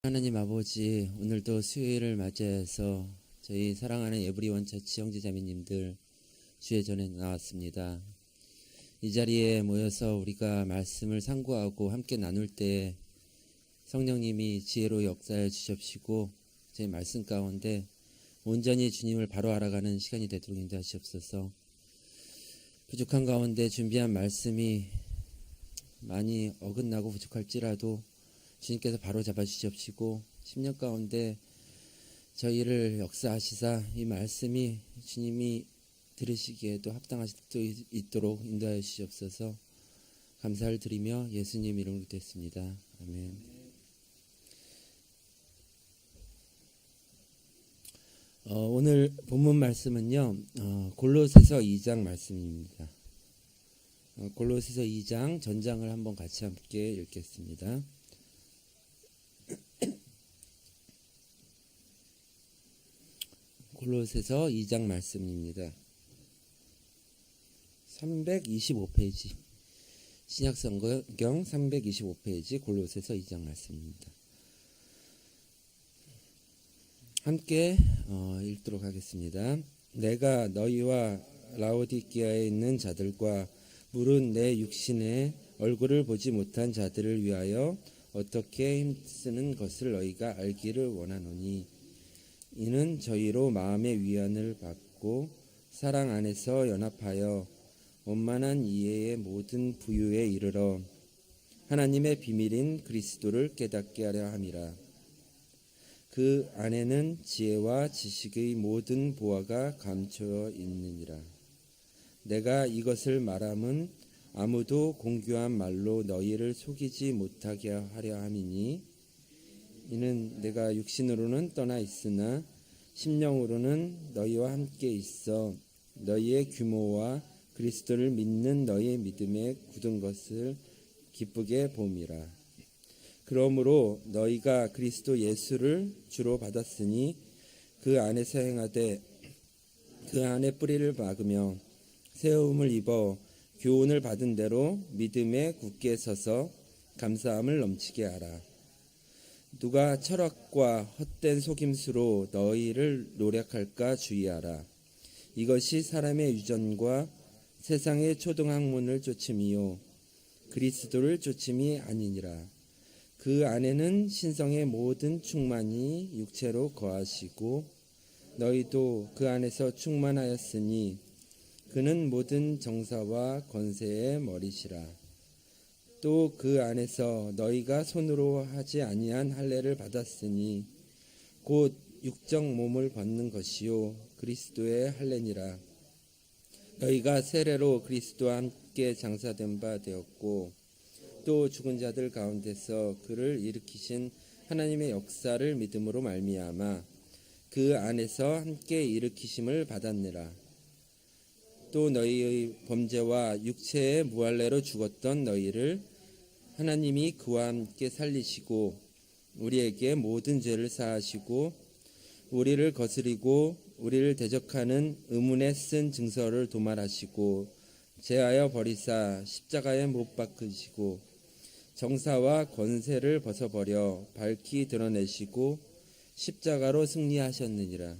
하나님 아버지, 오늘도 수요일을 맞이해서 저희 사랑하는 에브리원 처치 형제자매님들 주의 전에 나왔습니다. 이 자리에 모여서 우리가 말씀을 상고하고 함께 나눌 때 성령님이 지혜로 역사해 주십시고 제 말씀 가운데 온전히 주님을 바로 알아가는 시간이 되도록 인도하시옵소서. 부족한 가운데 준비한 말씀이 많이 어긋나고 부족할지라도 주님께서 바로 잡아주시옵시고 10년 가운데 저희를 역사하시사 이 말씀이 주님이 들으시기에도 합당하실 수 있도록 인도하여 주시옵소서. 감사를 드리며 예수님 이름으로 기도했습니다. 아멘. 오늘 본문 말씀은요, 골로새서 2장 말씀입니다. 골로새서 2장 전장을 한번 같이 함께 읽겠습니다. 골로새서 2장 말씀입니다. 325페이지 신약성경 325페이지 골로새서 2장 말씀입니다. 함께 읽도록 하겠습니다. 내가 너희와 라오디게아에 있는 자들과 물은 내 육신의 얼굴을 보지 못한 자들을 위하여 어떻게 힘쓰는 것을 너희가 알기를 원하노니 이는 저희로 마음의 위안을 받고 사랑 안에서 연합하여 원만한 이해의 모든 부유에 이르러 하나님의 비밀인 그리스도를 깨닫게 하려 함이라. 그 안에는 지혜와 지식의 모든 보화가 감추어 있느니라. 내가 이것을 말함은 아무도 공교한 말로 너희를 속이지 못하게 하려 함이니 이는 내가 육신으로는 떠나 있으나 심령으로는 너희와 함께 있어 너희의 규모와 그리스도를 믿는 너희의 믿음에 굳은 것을 기쁘게 봄이라. 그러므로 너희가 그리스도 예수를 주로 받았으니 그 안에서 행하되 그 안에 뿌리를 박으며 세움을 입어 교훈을 받은 대로 믿음에 굳게 서서 감사함을 넘치게 하라. 누가 철학과 헛된 속임수로 너희를 노력할까 주의하라. 이것이 사람의 유전과 세상의 초등학문을 쫓음이요 그리스도를 쫓음이 아니니라. 그 안에는 신성의 모든 충만이 육체로 거하시고 너희도 그 안에서 충만하였으니 그는 모든 정사와 권세의 머리시라. 또 그 안에서 너희가 손으로 하지 아니한 할례를 받았으니 곧 육적 몸을 벗는 것이요 그리스도의 할례니라. 너희가 세례로 그리스도와 함께 장사된 바 되었고 또 죽은 자들 가운데서 그를 일으키신 하나님의 역사를 믿음으로 말미암아 그 안에서 함께 일으키심을 받았느라. 또 너희의 범죄와 육체의 무할례로 죽었던 너희를 하나님이 그와 함께 살리시고 우리에게 모든 죄를 사하시고 우리를 거스리고 우리를 대적하는 의문에 쓴 증서를 도말하시고 제하여 버리사 십자가에 못 박으시고 정사와 권세를 벗어버려 밝히 드러내시고 십자가로 승리하셨느니라.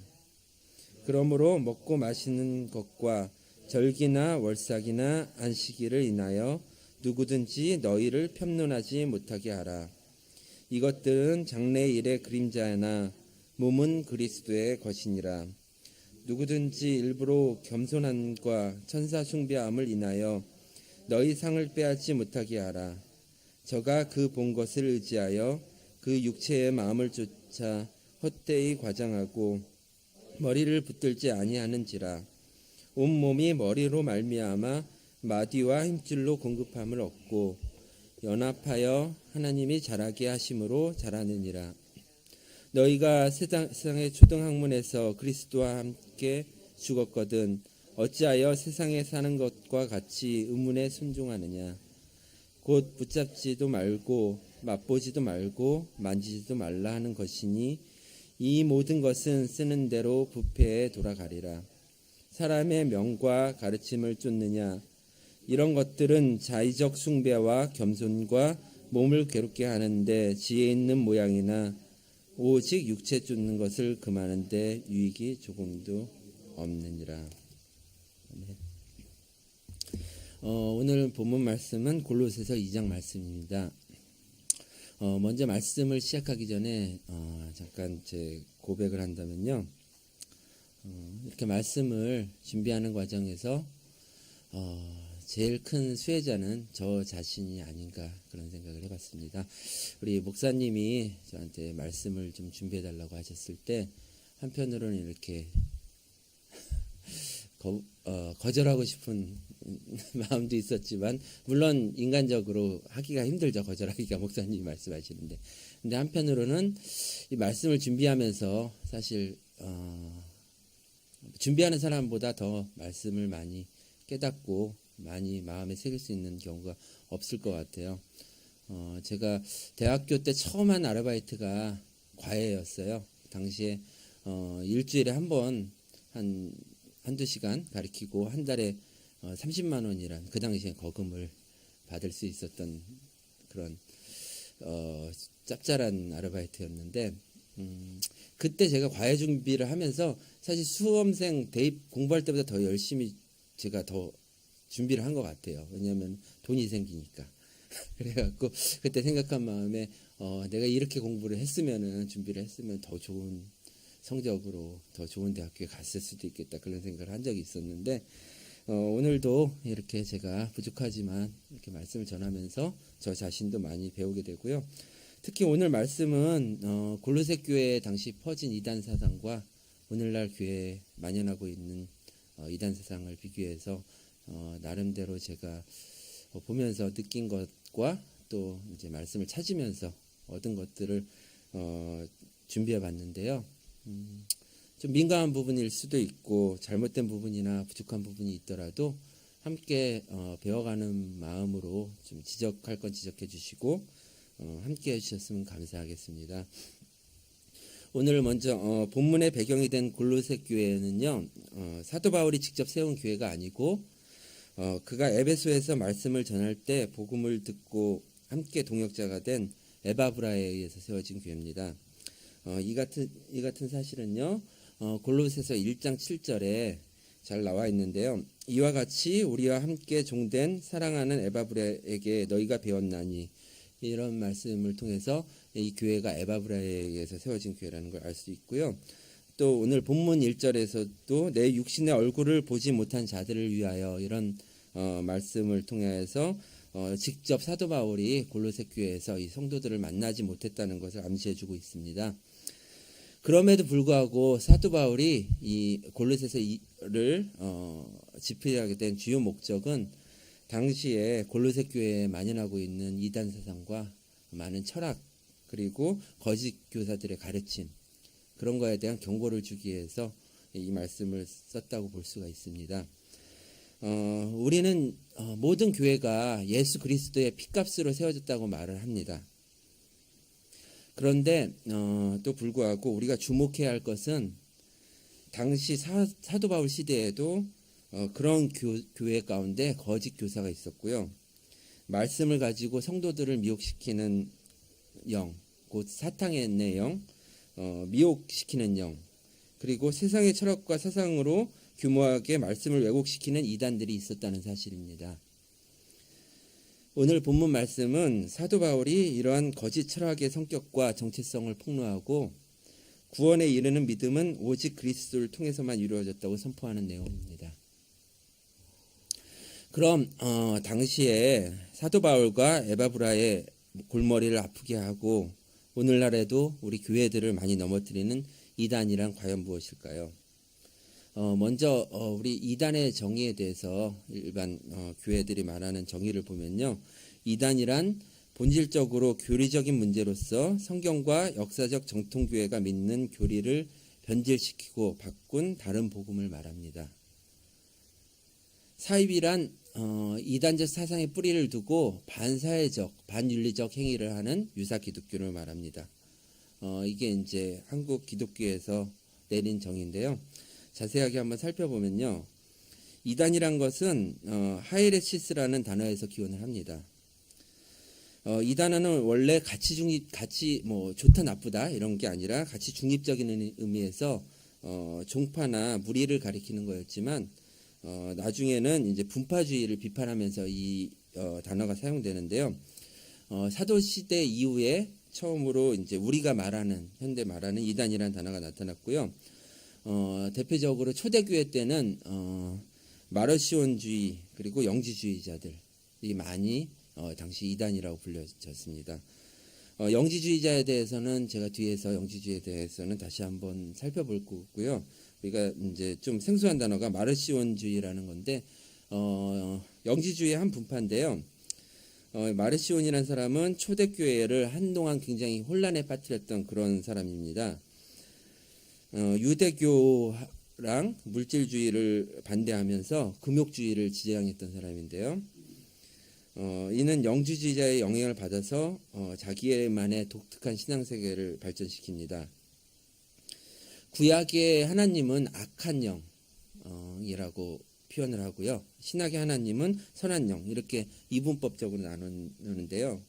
그러므로 먹고 마시는 것과 절기나 월삭이나 안식일을 인하여 누구든지 너희를 편론하지 못하게 하라. 이것들은 장래일의 그림자나 몸은 그리스도의 것이니라. 누구든지 일부러 겸손함과 천사 숭배함을 인하여 너희 상을 빼앗지 못하게 하라. 저가 그 본 것을 의지하여 그 육체의 마음을 쫓아 헛되이 과장하고 머리를 붙들지 아니하는지라. 온몸이 머리로 말미암아 마디와 힘줄로 공급함을 얻고 연합하여 하나님이 자라게 하심으로 자라느니라. 너희가 세상의 초등학문에서 그리스도와 함께 죽었거든 어찌하여 세상에 사는 것과 같이 의문에 순종하느냐. 곧 붙잡지도 말고 맛보지도 말고 만지지도 말라 하는 것이니 이 모든 것은 쓰는 대로 부패에 돌아가리라. 사람의 명과 가르침을 쫓느냐. 이런 것들은 자의적 숭배와 겸손과 몸을 괴롭게 하는데 지혜 있는 모양이나 오직 육체 쫓는 것을 금하는데 유익이 조금도 없느니라. 아멘. 오늘 본문 말씀은 골로새서 2장 말씀입니다. 먼저 말씀을 시작하기 전에 잠깐 제 고백을 한다면요. 이렇게 말씀을 준비하는 과정에서 제일 큰 수혜자는 저 자신이 아닌가 그런 생각을 해봤습니다. 우리 목사님이 저한테 말씀을 좀 준비해달라고 하셨을 때 한편으로는 이렇게 거절하고 싶은 마음도 있었지만, 물론 인간적으로 하기가 힘들죠. 거절하기가, 목사님이 말씀하시는데. 근데 한편으로는 이 말씀을 준비하면서 사실 준비하는 사람보다 더 말씀을 많이 깨닫고 많이 마음에 새길 수 있는 경우가 없을 것 같아요. 제가 대학교 때 처음 한 아르바이트가 과외였어요. 당시에 일주일에 한 번 한두 시간 가르치고 한 달에 30만 원이란 그 당시에 거금을 받을 수 있었던 그런 짭짤한 아르바이트였는데, 그때 제가 과외 준비를 하면서 사실 수험생 대입 공부할 때보다 더 열심히 제가 더 준비를 한 것 같아요. 왜냐하면 돈이 생기니까. 그래갖고 그때 생각한 마음에 내가 이렇게 공부를 했으면은, 준비를 했으면 더 좋은 성적으로 더 좋은 대학교에 갔을 수도 있겠다, 그런 생각을 한 적이 있었는데, 오늘도 이렇게 제가 부족하지만 이렇게 말씀을 전하면서 저 자신도 많이 배우게 되고요. 특히 오늘 말씀은 골로새 교회에 당시 퍼진 이단 사상과 오늘날 교회에 만연하고 있는 이단 사상을 비교해서 나름대로 제가 보면서 느낀 것과 또 이제 말씀을 찾으면서 얻은 것들을 준비해 봤는데요. 좀 민감한 부분일 수도 있고 잘못된 부분이나 부족한 부분이 있더라도 함께 배워가는 마음으로 좀 지적할 건 지적해 주시고 함께 해주셨으면 감사하겠습니다. 오늘 먼저 본문의 배경이 된 골로새 교회는요, 사도 바울이 직접 세운 교회가 아니고 그가 에베소에서 말씀을 전할 때 복음을 듣고 함께 동역자가 된 에바브라에 의해서 세워진 교회입니다. 이 같은 사실은요, 골로새서 1장 7절에 잘 나와 있는데요. 이와 같이 우리와 함께 종된 사랑하는 에바브라에게 너희가 배웠나니, 이런 말씀을 통해서 이 교회가 에바브라에 의해서 세워진 교회라는 걸 알 수 있고요. 또 오늘 본문 1절에서도 내 육신의 얼굴을 보지 못한 자들을 위하여, 이런 말씀을 통해서 직접 사도 바울이 골로새 교회에서 이 성도들을 만나지 못했다는 것을 암시해주고 있습니다. 그럼에도 불구하고 사도 바울이 이 골로새서를 집필하게 된 주요 목적은 당시에 골로새 교회에 만연하고 있는 이단 사상과 많은 철학, 그리고 거짓 교사들의 가르침, 그런 거에 대한 경고를 주기 위해서 이 말씀을 썼다고 볼 수가 있습니다. 우리는 모든 교회가 예수 그리스도의 피값으로 세워졌다고 말을 합니다. 그런데 또 불구하고 우리가 주목해야 할 것은, 당시 사도 바울 시대에도 그런 교회 가운데 거짓 교사가 있었고요. 말씀을 가지고 성도들을 미혹시키는 영, 곧 사탄의 영, 미혹시키는 영, 그리고 세상의 철학과 사상으로 규모하게 말씀을 왜곡시키는 이단들이 있었다는 사실입니다. 오늘 본문 말씀은 사도 바울이 이러한 거짓 철학의 성격과 정체성을 폭로하고 구원에 이르는 믿음은 오직 그리스도를 통해서만 이루어졌다고 선포하는 내용입니다. 그럼 당시에 사도 바울과 에바브라의 골머리를 아프게 하고 오늘날에도 우리 교회들을 많이 넘어뜨리는 이단이란 과연 무엇일까요? 먼저 우리 이단의 정의에 대해서 일반 교회들이 말하는 정의를 보면요, 이단이란 본질적으로 교리적인 문제로서 성경과 역사적 정통교회가 믿는 교리를 변질시키고 바꾼 다른 복음을 말합니다. 사입이란 이단적 사상의 뿌리를 두고 반사회적, 반윤리적 행위를 하는 유사 기독교를 말합니다. 이게 이제 한국 기독교에서 내린 정의인데요. 자세하게 한번 살펴보면요, 이단이란 것은 하이레시스라는 단어에서 기원을 합니다. 이 단어는 원래 가치 뭐 좋다 나쁘다 이런 게 아니라 가치 중립적인 의미에서 종파나 무리를 가리키는 거였지만 나중에는 이제 분파주의를 비판하면서 이 단어가 사용되는데요. 사도 시대 이후에 처음으로 이제 우리가 현대 말하는 이단이라는 단어가 나타났고요. 대표적으로 초대교회 때는 마르시온주의 그리고 영지주의자들이 많이 당시 이단이라고 불려졌습니다. 영지주의자에 대해서는 제가 뒤에서 영지주의에 대해서는 다시 한번 살펴볼 거고요. 우리가 이제 좀 생소한 단어가 마르시온주의라는 건데 영지주의의 한 분파인데요. 마르시온이라는 사람은 초대교회를 한동안 굉장히 혼란에 빠뜨렸던 그런 사람입니다. 유대교랑 물질주의를 반대하면서 금욕주의를 지향했던 사람인데요. 이는 영지주의자의 영향을 받아서 자기만의 독특한 신앙세계를 발전시킵니다. 구약의 하나님은 악한 영이라고 표현을 하고요. 신약의 하나님은 선한 영 이렇게 이분법적으로 나누는데요.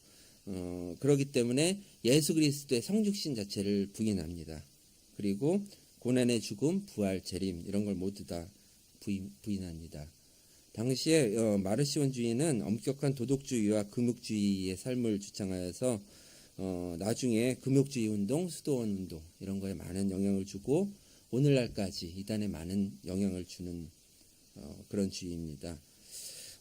그렇기 때문에 예수 그리스도의 성육신 자체를 부인합니다. 그리고 고난의 죽음, 부활, 재림 이런 걸 모두 다 부인합니다. 당시에 마르시온주의는 엄격한 도덕주의와 금욕주의의 삶을 주창하여서 나중에 금욕주의 운동, 수도원 운동 이런 거에 많은 영향을 주고 오늘날까지 이단에 많은 영향을 주는 그런 주의입니다.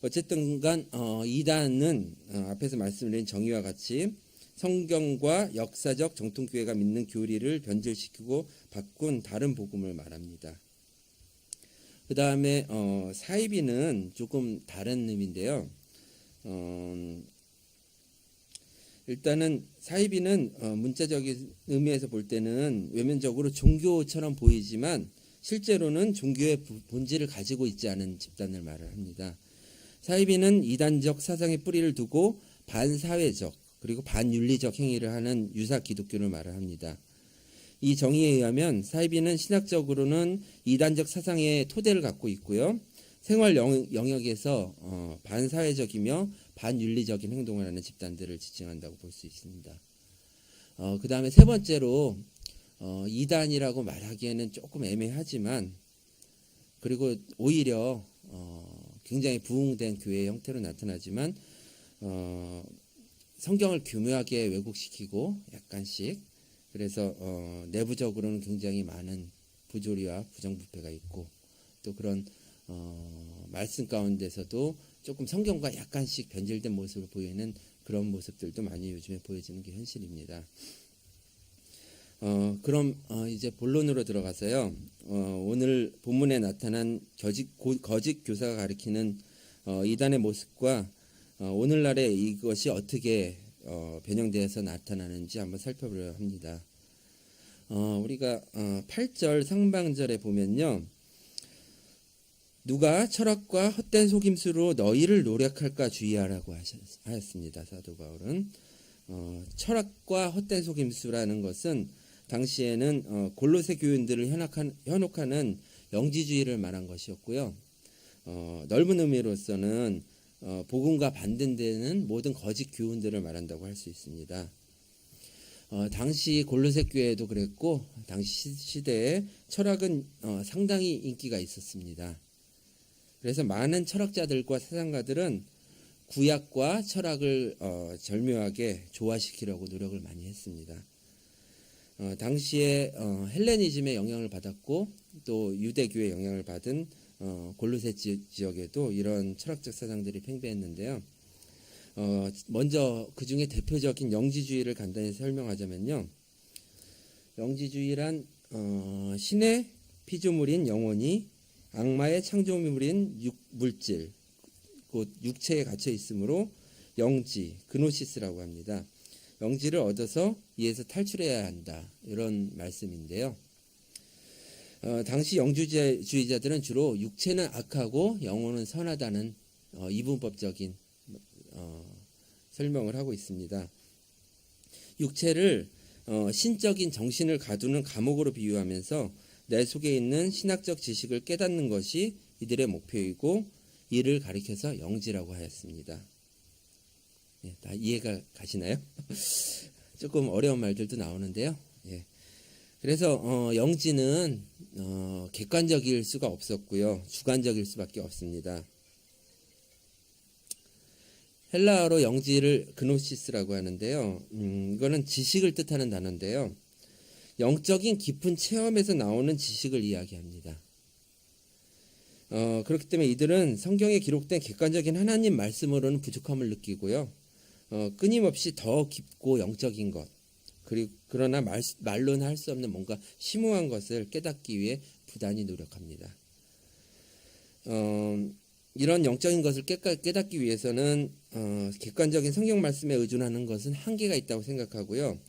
어쨌든 간 이단은 앞에서 말씀드린 정의와 같이 성경과 역사적 정통교회가 믿는 교리를 변질시키고 바꾼 다른 복음을 말합니다. 그 다음에 사이비는 조금 다른 의미인데요. 일단은 사이비는 문자적인 의미에서 볼 때는 외면적으로 종교처럼 보이지만 실제로는 종교의 본질을 가지고 있지 않은 집단을 말을 합니다. 사이비는 이단적 사상의 뿌리를 두고 반사회적 그리고 반윤리적 행위를 하는 유사 기독교를 말을 합니다. 이 정의에 의하면 사이비는 신학적으로는 이단적 사상의 토대를 갖고 있고요. 생활 영역에서 반사회적이며 반윤리적인 행동을 하는 집단들을 지칭한다고 볼 수 있습니다. 그 다음에 세 번째로 이단이라고 말하기에는 조금 애매하지만 그리고 오히려 굉장히 부흥된 교회의 형태로 나타나지만 성경을 교묘하게 왜곡시키고 약간씩 그래서 내부적으로는 굉장히 많은 부조리와 부정부패가 있고 또 그런 말씀 가운데서도 조금 성경과 약간씩 변질된 모습을 보이는 그런 모습들도 많이 요즘에 보여지는 게 현실입니다. 그럼 이제 본론으로 들어가서요. 오늘 본문에 나타난 거짓 교사가 가리키는 이단의 모습과 오늘날에 이것이 어떻게 변형되어서 나타나는지 한번 살펴보려 합니다. 우리가 8절 상반절에 보면요. 누가 철학과 헛된 속임수로 너희를 노력할까 주의하라고 하였습니다. 사도 바울은 철학과 헛된 속임수라는 것은 당시에는 골로새 교인들을 현혹하는 영지주의를 말한 것이었고요. 넓은 의미로서는 복음과 반대되는 모든 거짓 교훈들을 말한다고 할 수 있습니다. 당시 골로새 교회도 그랬고 당시 시대에 철학은 상당히 인기가 있었습니다. 그래서 많은 철학자들과 사상가들은 구약과 철학을 절묘하게 조화시키려고 노력을 많이 했습니다. 당시에 헬레니즘의 영향을 받았고 또 유대교의 영향을 받은 골로새 지역에도 이런 철학적 사상들이 팽배했는데요. 먼저 그 중에 대표적인 영지주의를 간단히 설명하자면요. 영지주의란 신의 피조물인 영혼이 악마의 창조물인 물질, 곧 육체에 갇혀 있으므로 영지, 그노시스라고 합니다. 영지를 얻어서 이에서 탈출해야 한다. 이런 말씀인데요. 당시 영주주의자들은 주로 육체는 악하고 영혼은 선하다는 이분법적인 설명을 하고 있습니다. 육체를 신적인 정신을 가두는 감옥으로 비유하면서 내 속에 있는 신학적 지식을 깨닫는 것이 이들의 목표이고 이를 가리켜서 영지라고 하였습니다. 예, 다 이해가 가시나요? 조금 어려운 말들도 나오는데요. 예. 그래서 영지는 객관적일 수가 없었고요. 주관적일 수밖에 없습니다. 헬라어로 영지를 그노시스라고 하는데요. 이거는 지식을 뜻하는 단어인데요. 영적인 깊은 체험에서 나오는 지식을 이야기합니다. 그렇기 때문에 이들은 성경에 기록된 객관적인 하나님 말씀으로는 부족함을 느끼고요. 끊임없이 더 깊고 영적인 것, 그리고 그러나 말로는 할 수 없는 뭔가 심오한 것을 깨닫기 위해 부단히 노력합니다. 이런 영적인 것을 깨닫기 위해서는 객관적인 성경 말씀에 의존하는 것은 한계가 있다고 생각하고요.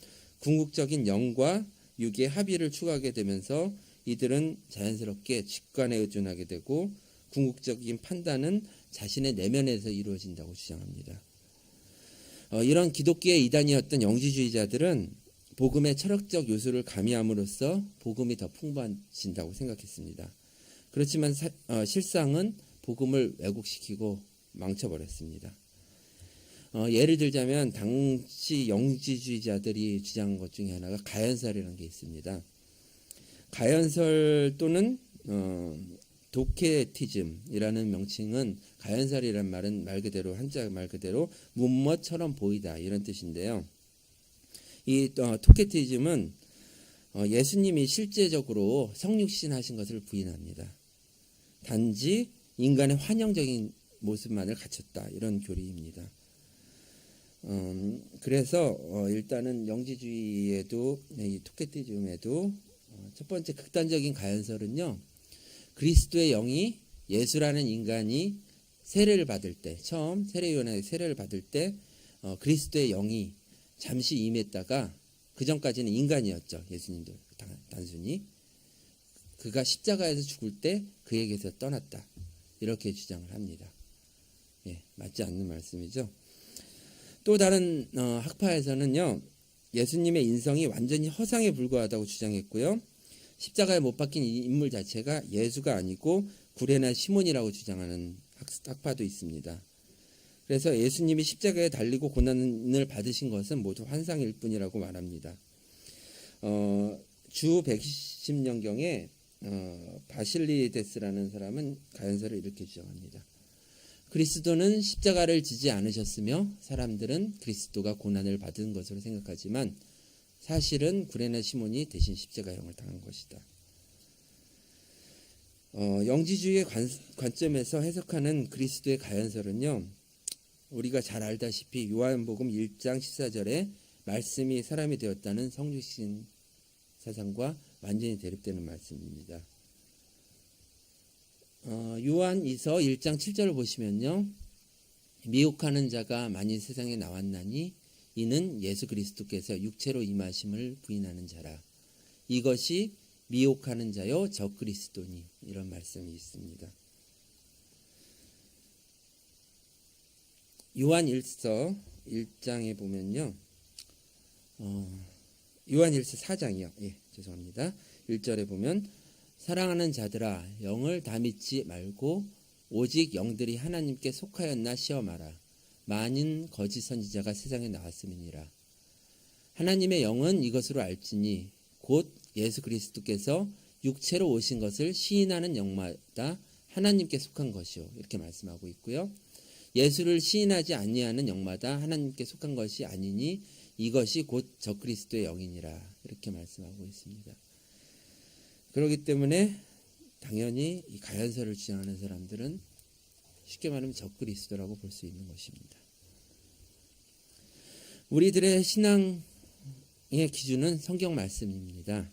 궁극적인 영과 육의 합의를 추구하게 되면서 이들은 자연스럽게 직관에 의존하게 되고 궁극적인 판단은 자신의 내면에서 이루어진다고 주장합니다. 이런 기독교의 이단이었던 영지주의자들은 복음의 철학적 요소를 가미함으로써 복음이 더 풍부해진다고 생각했습니다. 그렇지만 실상은 복음을 왜곡시키고 망쳐버렸습니다. 예를 들자면 당시 영지주의자들이 주장한 것 중에 하나가 가연설이라는 게 있습니다. 가연설 또는 도케티즘이라는 명칭은 가연설이란 말은 말 그대로 한자 말 그대로 문머처럼 보이다 이런 뜻인데요. 이 도케티즘은 예수님이 실제적으로 성육신 하신 것을 부인합니다. 단지 인간의 환영적인 모습만을 갖췄다 이런 교리입니다. 그래서 일단은 영지주의에도 이 토케티즘에도 첫 번째 극단적인 가연설은요. 그리스도의 영이 예수라는 인간이 세례를 받을 때 처음 세례요한의 세례를 받을 때 그리스도의 영이 잠시 임했다가 그 전까지는 인간이었죠. 예수님도 단순히 그가 십자가에서 죽을 때 그에게서 떠났다. 이렇게 주장을 합니다. 예, 맞지 않는 말씀이죠. 또 다른 학파에서는요. 예수님의 인성이 완전히 허상에 불과하다고 주장했고요. 십자가에 못 박힌 이 인물 자체가 예수가 아니고 구레나 시몬이라고 주장하는 학파도 있습니다. 그래서 예수님이 십자가에 달리고 고난을 받으신 것은 모두 환상일 뿐이라고 말합니다. 주 110년경에 바실리데스라는 사람은 가연설을 이렇게 주장합니다. 그리스도는 십자가를 지지 않으셨으며 사람들은 그리스도가 고난을 받은 것으로 생각하지만 사실은 구레나 시몬이 대신 십자가형을 당한 것이다. 영지주의의 관점에서 해석하는 그리스도의 가연설은요. 우리가 잘 알다시피 요한복음 1장 14절에 말씀이 사람이 되었다는 성육신 사상과 완전히 대립되는 말씀입니다. 요한이서 1장 7절을 보시면요. 미혹하는 자가 많이 세상에 나왔나니 이는 예수 그리스도께서 육체로 임하심을 부인하는 자라. 이것이 미혹하는 자요 적 그리스도니 이런 말씀이 있습니다. 요한일서 1장에 보면요. 요한일서 4장이요. 예, 죄송합니다. 1절에 보면 사랑하는 자들아 영을 다 믿지 말고 오직 영들이 하나님께 속하였나 시험하라. 많은 거짓 선지자가 세상에 나왔음이니라. 하나님의 영은 이것으로 알지니 곧 예수 그리스도께서 육체로 오신 것을 시인하는 영마다 하나님께 속한 것이요. 이렇게 말씀하고 있고요. 예수를 시인하지 아니하는 영마다 하나님께 속한 것이 아니니 이것이 곧 적그리스도의 영이니라. 이렇게 말씀하고 있습니다. 그렇기 때문에 당연히 이 가연설을 주장하는 사람들은 쉽게 말하면 적그리스도라고 볼 수 있는 것입니다. 우리들의 신앙의 기준은 성경 말씀입니다.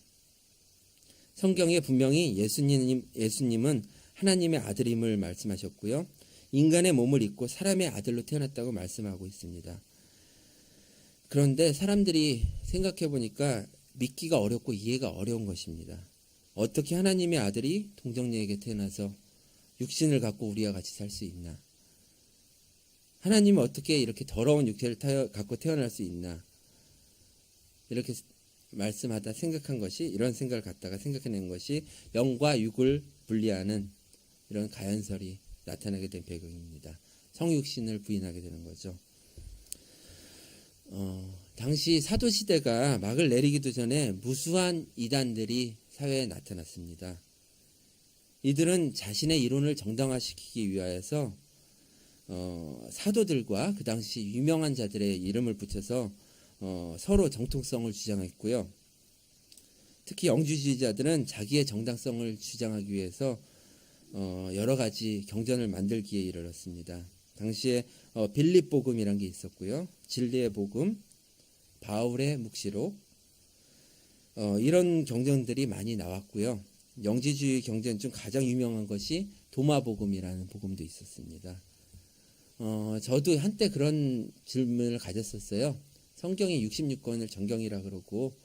성경에 분명히 예수님은 하나님의 아들임을 말씀하셨고요. 인간의 몸을 입고 사람의 아들로 태어났다고 말씀하고 있습니다. 그런데 사람들이 생각해 보니까 믿기가 어렵고 이해가 어려운 것입니다. 어떻게 하나님의 아들이 동정녀에게 태어나서 육신을 갖고 우리와 같이 살 수 있나? 하나님은 어떻게 이렇게 더러운 육체를 갖고 태어날 수 있나? 이렇게 말씀하다 생각한 것이 이런 생각을 갖다가 생각해낸 것이 영과 육을 분리하는 이런 가연설이 나타나게 된 배경입니다. 성육신을 부인하게 되는 거죠. 당시 사도 시대가 막을 내리기도 전에 무수한 이단들이 사회에 나타났습니다. 이들은 자신의 이론을 정당화시키기 위하여서 사도들과 그 당시 유명한 자들의 이름을 붙여서 서로 정통성을 주장했고요. 특히 영주주의자들은 자기의 정당성을 주장하기 위해서 여러 가지 경전을 만들기에 이르렀습니다. 당시에 빌립 복음이란 게 있었고요. 진리의 복음, 바울의 묵시록, 이런 경전들이 많이 나왔고요. 영지주의 경전 중 가장 유명한 것이 도마복음이라는 복음도 있었습니다. 저도 한때 그런 질문을 가졌었어요. 성경의 66권을 정경이라 그러고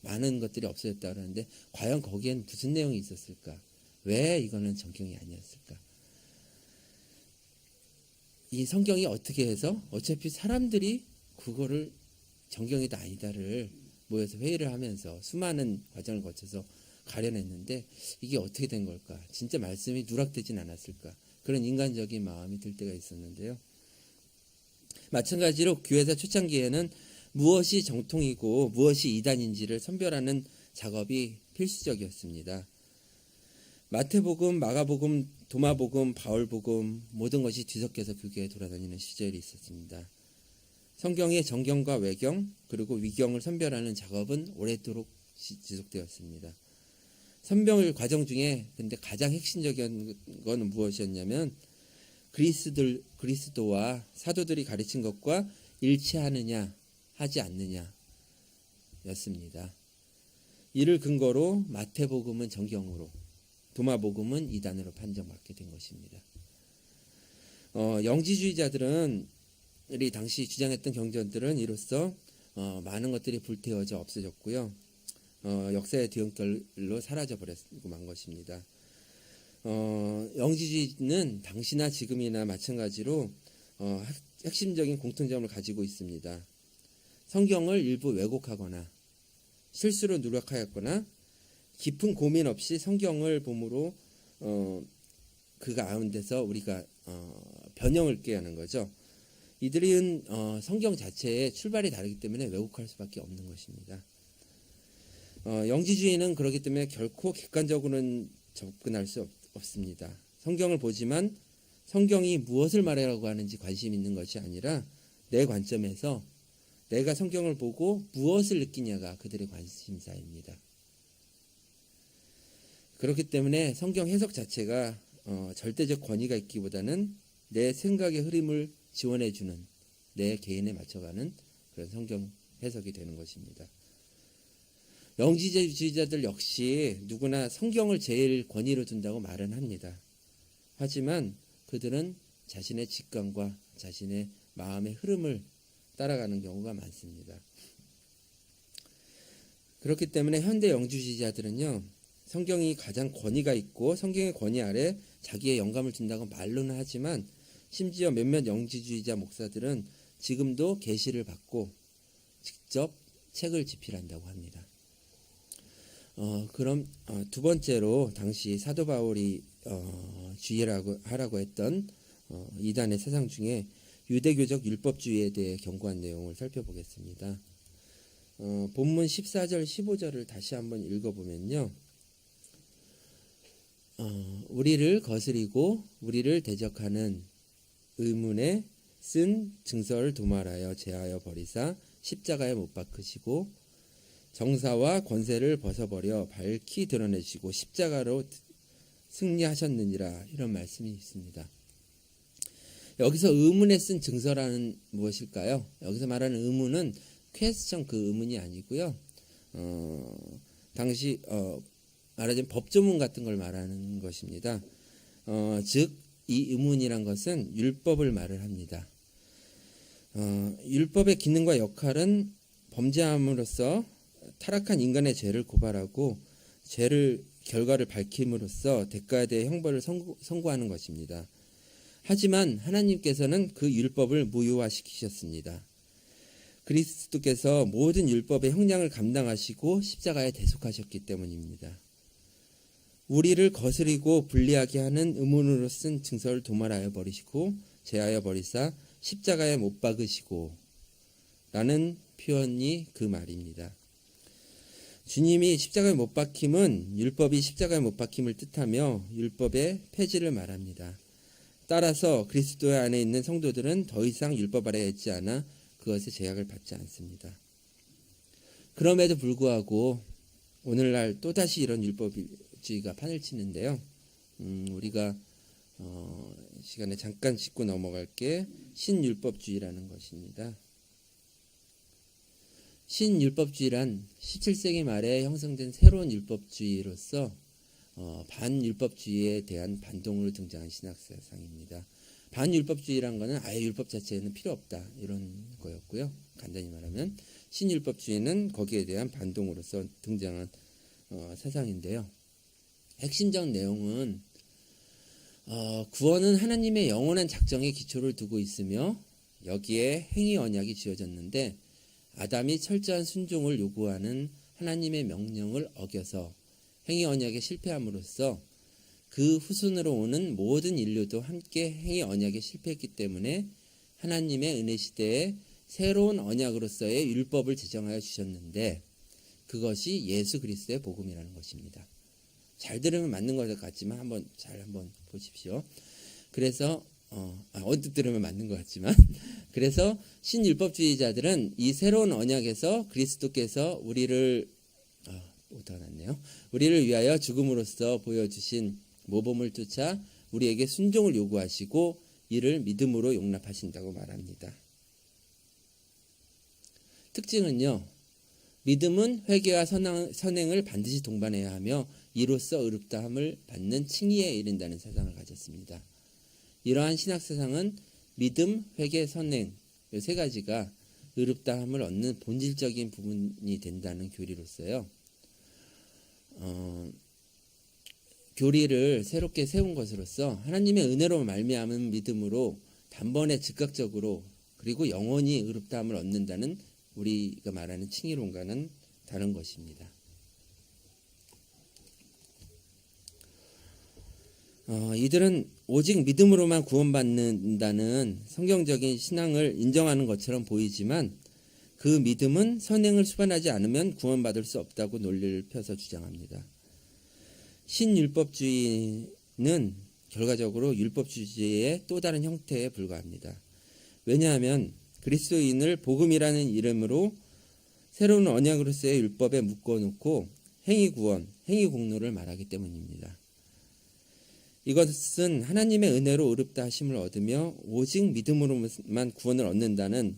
많은 것들이 없어졌다 그러는데 과연 거기엔 무슨 내용이 있었을까? 왜 이거는 정경이 아니었을까? 이 성경이 어떻게 해서 어차피 사람들이 그거를 정경이다 아니다를 모여서 회의를 하면서 수많은 과정을 거쳐서 가려냈는데 이게 어떻게 된 걸까? 진짜 말씀이 누락되진 않았을까? 그런 인간적인 마음이 들 때가 있었는데요. 마찬가지로 교회사 초창기에는 무엇이 정통이고 무엇이 이단인지를 선별하는 작업이 필수적이었습니다. 마태복음, 마가복음, 도마복음, 바울복음 모든 것이 뒤섞여서 교회에 돌아다니는 시절이 있었습니다. 성경의 정경과 외경 그리고 위경을 선별하는 작업은 오랫도록 지속되었습니다. 선별 과정 중에 근데 가장 핵심적인 것은 무엇이었냐면 그리스도와 사도들이 가르친 것과 일치하느냐 하지 않느냐 였습니다. 이를 근거로 마태복음은 정경으로 도마복음은 이단으로 판정받게 된 것입니다. 영지주의자들은 이 당시 주장했던 경전들은 이로써 많은 것들이 불태워져 없어졌고요. 역사의 뒤엉결로 사라져버리고 만 것입니다. 영지주의는 당시나 지금이나 마찬가지로 핵심적인 공통점을 가지고 있습니다. 성경을 일부 왜곡하거나 실수로 누락하였거나 깊은 고민 없이 성경을 봄으로 그 가운데서 우리가 변형을 꾀하는 거죠. 이들은 성경 자체의 출발이 다르기 때문에 왜곡할 수밖에 없는 것입니다. 영지주의는 그렇기 때문에 결코 객관적으로는 접근할 수 없습니다. 성경을 보지만 성경이 무엇을 말하려고 하는지 관심 있는 것이 아니라 내 관점에서 내가 성경을 보고 무엇을 느끼냐가 그들의 관심사입니다. 그렇기 때문에 성경 해석 자체가 절대적 권위가 있기보다는 내 생각의 흐름을 지원해주는 내 개인에 맞춰가는 그런 성경 해석이 되는 것입니다. 영지주의자들 역시 누구나 성경을 제일 권위로 둔다고 말은 합니다. 하지만 그들은 자신의 직감과 자신의 마음의 흐름을 따라가는 경우가 많습니다. 그렇기 때문에 현대 영지주의자들은요, 성경이 가장 권위가 있고 성경의 권위 아래 자기의 영감을 둔다고 말로는 하지만 심지어 몇몇 영지주의자 목사들은 지금도 계시를 받고 직접 책을 집필한다고 합니다. 그럼 두 번째로 당시 사도 바울이 하라고 했던 이단의 사상 중에 유대교적 율법주의에 대해 경고한 내용을 살펴보겠습니다. 본문 14절 15절을 다시 한번 읽어보면요. 우리를 거스리고 우리를 대적하는 의문에 쓴 증서를 도말하여 제하여 버리사 십자가에 못 박으시고 정사와 권세를 벗어버려 밝히 드러내시고 십자가로 승리하셨느니라, 이런 말씀이 있습니다. 여기서 의문에 쓴 증서라는 무엇일까요? 여기서 말하는 의문은 퀘스천 그 의문이 아니고요. 당시 말하자면 법조문 같은 걸 말하는 것입니다. 즉 이 의문이란 것은 율법을 말을 합니다. 율법의 기능과 역할은 범죄함으로써 타락한 인간의 죄를 고발하고 죄를 결과를 밝힘으로써 대가에 대해 형벌을 선고하는 것입니다. 하지만 하나님께서는 그 율법을 무효화시키셨습니다. 그리스도께서 모든 율법의 형량을 감당하시고 십자가에 대속하셨기 때문입니다. 우리를 거스리고 불리하게 하는 의문으로 쓴 증서를 도말하여 버리시고 제하여 버리사 십자가에 못 박으시고 라는 표현이 그 말입니다. 주님이 십자가에 못 박힘은 율법이 십자가에 못 박힘을 뜻하며 율법의 폐지를 말합니다. 따라서 그리스도 안에 있는 성도들은 더 이상 율법 아래에 있지 않아 그것의 제약을 받지 않습니다. 그럼에도 불구하고 오늘날 또다시 이런 율법주의가 판을 치는데요. 우리가 시간에 잠깐 짚고 넘어갈 게 신율법주의라는 것입니다. 신율법주의란 17세기 말에 형성된 새로운 율법주의로서 반율법주의에 대한 반동으로 등장한 신학사상입니다. 반율법주의란 것은 아예 율법 자체는 필요 없다 이런 거였고요. 간단히 말하면 신율법주의는 거기에 대한 반동으로서 등장한 사상인데요. 핵심적 내용은 구원은 하나님의 영원한 작정에 기초를 두고 있으며 여기에 행위 언약이 지어졌는데 아담이 철저한 순종을 요구하는 하나님의 명령을 어겨서 행위 언약에 실패함으로써 그 후손으로 오는 모든 인류도 함께 행위 언약에 실패했기 때문에 하나님의 은혜 시대에 새로운 언약으로서의 율법을 제정하여 주셨는데 그것이 예수 그리스도의 복음이라는 것입니다. 잘 들으면 맞는 것 같지만 한번 보십시오. 그래서 언뜻 들으면 맞는 것 같지만 그래서 신율법주의자들은 이 새로운 언약에서 그리스도께서 우리를 위하여 죽음으로써 보여주신 모범을 쫓아 우리에게 순종을 요구하시고 이를 믿음으로 용납하신다고 말합니다. 특징은요. 믿음은 회개와 선행을 반드시 동반해야 하며 이로써 의롭다함을 받는 칭의에 이른다는 사상을 가졌습니다. 이러한 신학사상은 믿음, 회개, 선행 이 세 가지가 의롭다함을 얻는 본질적인 부분이 된다는 교리로서요. 교리를 새롭게 세운 것으로서 하나님의 은혜로 말미암은 믿음으로 단번에 즉각적으로 그리고 영원히 의롭다함을 얻는다는 우리가 말하는 칭의론과는 다른 것입니다. 이들은 오직 믿음으로만 구원받는다는 성경적인 신앙을 인정하는 것처럼 보이지만 그 믿음은 선행을 수반하지 않으면 구원받을 수 없다고 논리를 펴서 주장합니다. 신율법주의는 결과적으로 율법주의의 또 다른 형태에 불과합니다. 왜냐하면 그리스도인을 복음이라는 이름으로 새로운 언약으로서의 율법에 묶어놓고 행위구원, 행위공로를 말하기 때문입니다. 이것은 하나님의 은혜로 의롭다 하심을 얻으며 오직 믿음으로만 구원을 얻는다는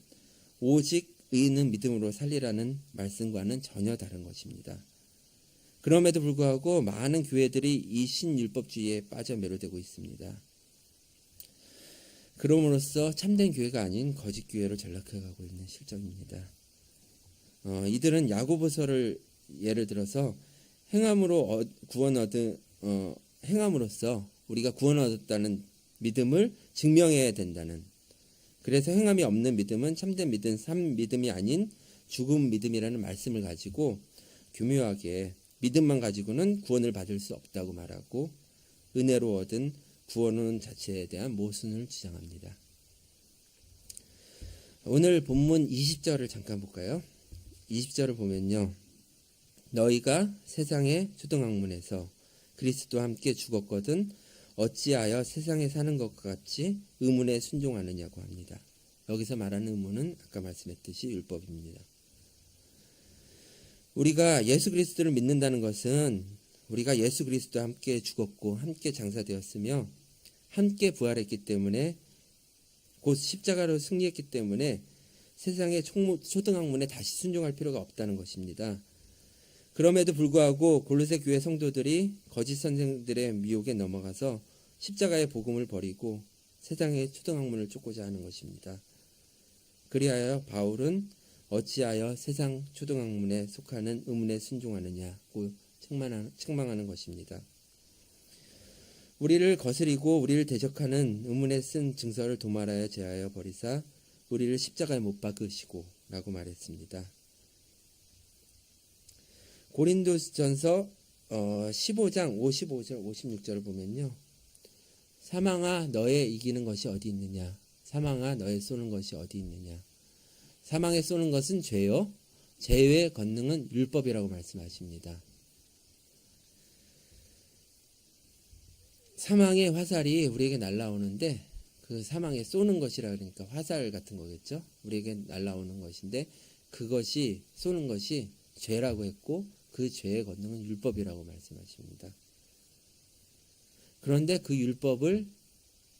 오직 의인은 믿음으로 살리라는 말씀과는 전혀 다른 것입니다. 그럼에도 불구하고 많은 교회들이 이 신율법주의에 빠져 매료되고 있습니다. 그럼으로써 참된 교회가 아닌 거짓 교회로 전락해가고 있는 실정입니다. 이들은 야고보서를 예를 들어서 행함으로써 우리가 구원 얻었다는 믿음을 증명해야 된다는, 그래서 행함이 없는 믿음은 참된 믿음, 산 믿음이 아닌 죽은 믿음이라는 말씀을 가지고 교묘하게 믿음만 가지고는 구원을 받을 수 없다고 말하고 은혜로 얻은 구원론 자체에 대한 모순을 주장합니다. 오늘 본문 20절을 잠깐 볼까요? 20절을 보면요. 너희가 세상의 초등학문에서 그리스도와 함께 죽었거든 어찌하여 세상에 사는 것과 같이 의문에 순종하느냐고 합니다. 여기서 말하는 의문은 아까 말씀했듯이 율법입니다. 우리가 예수 그리스도를 믿는다는 것은 우리가 예수 그리스도와 함께 죽었고 함께 장사되었으며 함께 부활했기 때문에 곧 십자가로 승리했기 때문에 세상의 초등학문에 다시 순종할 필요가 없다는 것입니다. 그럼에도 불구하고 골로새 교회 성도들이 거짓 선생들의 미혹에 넘어가서 십자가의 복음을 버리고 세상의 초등학문을 쫓고자 하는 것입니다. 그리하여 바울은 어찌하여 세상 초등학문에 속하는 의문에 순종하느냐고 책망하는 것입니다. 우리를 거스리고 우리를 대적하는 의문에 쓴 증서를 도말하여 제하여 버리사 우리를 십자가에 못 박으시고 라고 말했습니다. 고린도전서 15장 55절 56절을 보면요. 사망아 너의 이기는 것이 어디 있느냐, 사망아 너의 쏘는 것이 어디 있느냐, 사망에 쏘는 것은 죄요. 죄의 권능은 율법이라고 말씀하십니다. 사망의 화살이 우리에게 날아오는데 그 사망에 쏘는 것이라 그러니까 화살 같은 거겠죠. 우리에게 날아오는 것인데 그것이 쏘는 것이 죄라고 했고 그 죄의 권능은 율법이라고 말씀하십니다. 그런데 그 율법을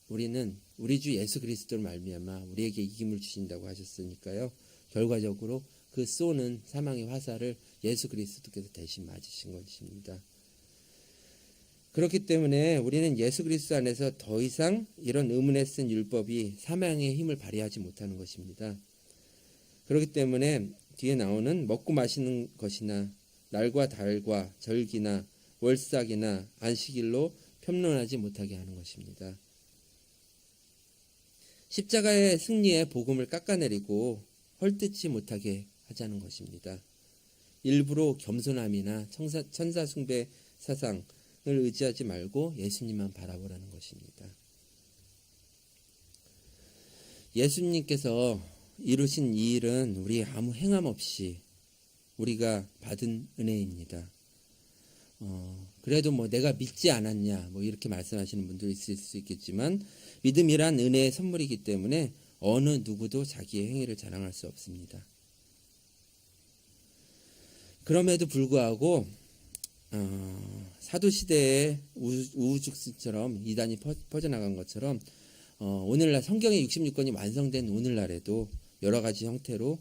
우리는 우리 주 예수 그리스도를 말미암아 우리에게 이김을 주신다고 하셨으니까요. 결과적으로 그 쏘는 사망의 화살을 예수 그리스도께서 대신 맞으신 것입니다. 그렇기 때문에 우리는 예수 그리스도 안에서 더 이상 이런 의문에 쓴 율법이 사망의 힘을 발휘하지 못하는 것입니다. 그렇기 때문에 뒤에 나오는 먹고 마시는 것이나 날과 달과 절기나 월삭이나 안식일로 편론하지 못하게 하는 것입니다. 십자가의 승리의 복음을 깎아내리고 헐뜯지 못하게 하자는 것입니다. 일부러 겸손함이나 천사 숭배 사상을 의지하지 말고 예수님만 바라보라는 것입니다. 예수님께서 이루신 이 일은 우리 아무 행함 없이 우리가 받은 은혜입니다. 그래도 뭐 내가 믿지 않았냐 뭐 이렇게 말씀하시는 분도 있을 수 있겠지만 믿음이란 은혜의 선물이기 때문에 어느 누구도 자기의 행위를 자랑할 수 없습니다. 그럼에도 불구하고 사도시대의 우후죽순처럼 이단이 퍼져나간 것처럼 오늘날 성경의 66권이 완성된 오늘날에도 여러 가지 형태로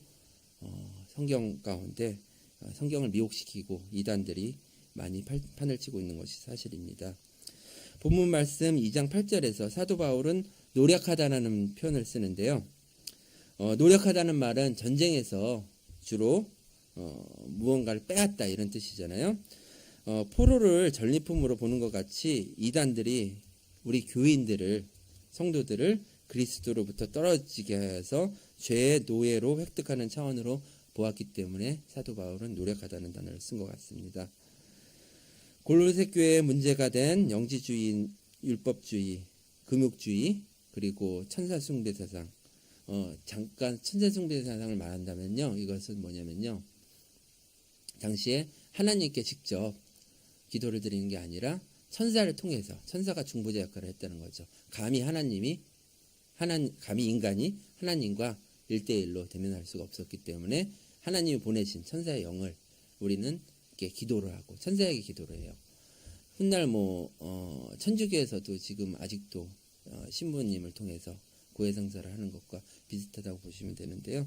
성경 가운데 성경을 미혹시키고 이단들이 많이 판을 치고 있는 것이 사실입니다. 본문 말씀 2장 8절에서 사도 바울은 노력하다라는 표현을 쓰는데요. 노력하다는 말은 전쟁에서 주로 무언가를 빼앗다 이런 뜻이잖아요. 포로를 전리품으로 보는 것 같이 이단들이 우리 교인들을 성도들을 그리스도로부터 떨어지게 해서 죄의 노예로 획득하는 차원으로 보았기 때문에 사도 바울은 노력하다는 단어를 쓴 것 같습니다. 골로새 교회의 문제가 된 영지주의, 율법주의, 금욕주의 그리고 천사숭배 사상. 잠깐 천사숭배 사상을 말한다면요, 이것은 뭐냐면요, 당시에 하나님께 직접 기도를 드리는 게 아니라 천사를 통해서 천사가 중보자 역할을 했다는 거죠. 감히 인간이 하나님과 1대1로 대면할 수가 없었기 때문에 하나님이 보내신 천사의 영을 우리는 이렇게 기도를 하고 천사에게 기도를 해요. 훗날 천주교에서도 지금 아직도 신부님을 통해서 고해성사를 하는 것과 비슷하다고 보시면 되는데요.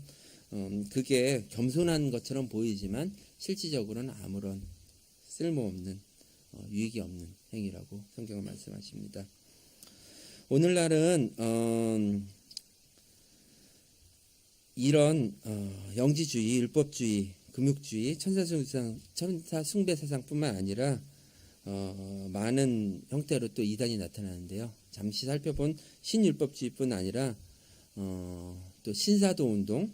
그게 겸손한 것처럼 보이지만 실질적으로는 아무런 쓸모없는 유익이 없는 행위라고 성경은 말씀하십니다. 오늘날은 이런 영지주의, 율법주의, 금욕주의, 천사숭배 사상뿐만 아니라 많은 형태로 또 이단이 나타나는데요. 잠시 살펴본 신율법주의뿐 아니라 또 신사도운동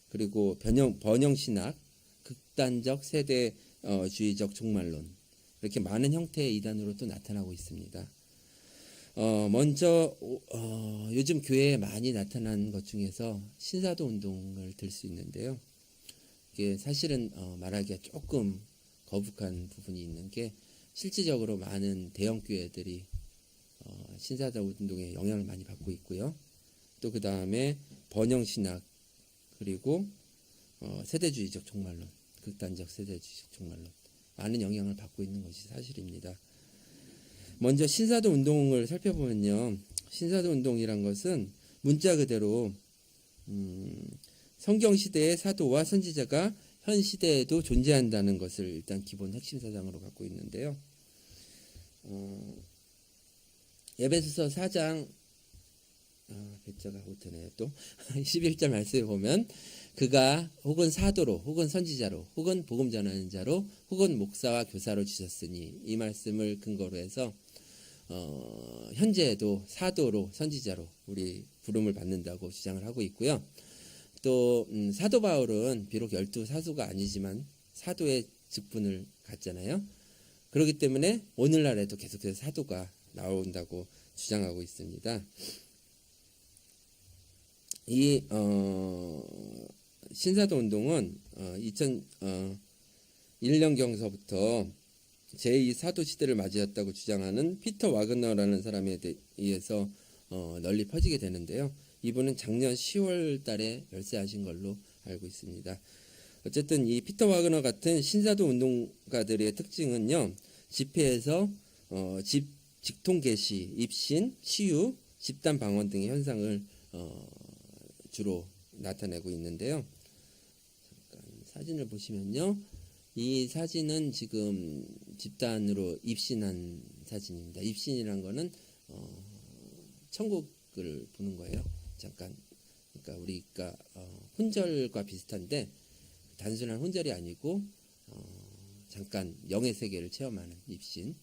그리고 번영신학, 극단적 세대주의적 종말론 이렇게 많은 형태의 이단으로 또 나타나고 있습니다. 먼저 요즘 교회에 많이 나타난 것 중에서 신사도운동을 들 수 있는데요. 이게 사실은 말하기가 조금 거북한 부분이 있는 게 실질적으로 많은 대형 교회들이 신사도운동에 영향을 많이 받고 있고요. 또 그 다음에 번영신학 그리고 세대주의적 종말론, 극단적 세대주의적 종말론 많은 영향을 받고 있는 것이 사실입니다. 먼저 신사도운동을 살펴보면요, 신사도운동이란 것은 문자 그대로 성경시대의 사도와 선지자가 현 시대에도 존재한다는 것을 일단 기본 핵심 사상으로 갖고 있는데요. 에베소서 4장 배자가 못하네요. 또 11절 말씀에 보면 그가 혹은 사도로 혹은 선지자로 혹은 복음 전하는 자로 혹은 목사와 교사로 주셨으니 이 말씀을 근거로 해서 현재에도 사도로 선지자로 우리 부름을 받는다고 주장을 하고 있고요. 또 사도 바울은 비록 12사도가 아니지만 사도의 직분을 갖잖아요. 그렇기 때문에 오늘날에도 계속해서 사도가 나온다고 주장하고 있습니다. 이 신사도 운동은 2001년경서부터 제2 사도 시대를 맞이했다고 주장하는 피터 와그너라는 사람에 의해서 널리 퍼지게 되는데요. 이분은 작년 10월 달에 별세하신 걸로 알고 있습니다. 어쨌든 이 피터 와그너 같은 신사도 운동가들의 특징은요. 집회에서 직통 개시, 입신, 치유, 집단 방언 등의 현상을 주로 나타내고 있는데요. 잠깐 사진을 보시면요. 이 사진은 지금 집단으로 입신한 사진입니다. 입신이란 거는 천국을 보는 거예요. 잠깐, 그러니까 우리가 혼절과 비슷한데 단순한 혼절이 아니고 잠깐 영의 세계를 체험하는 입신.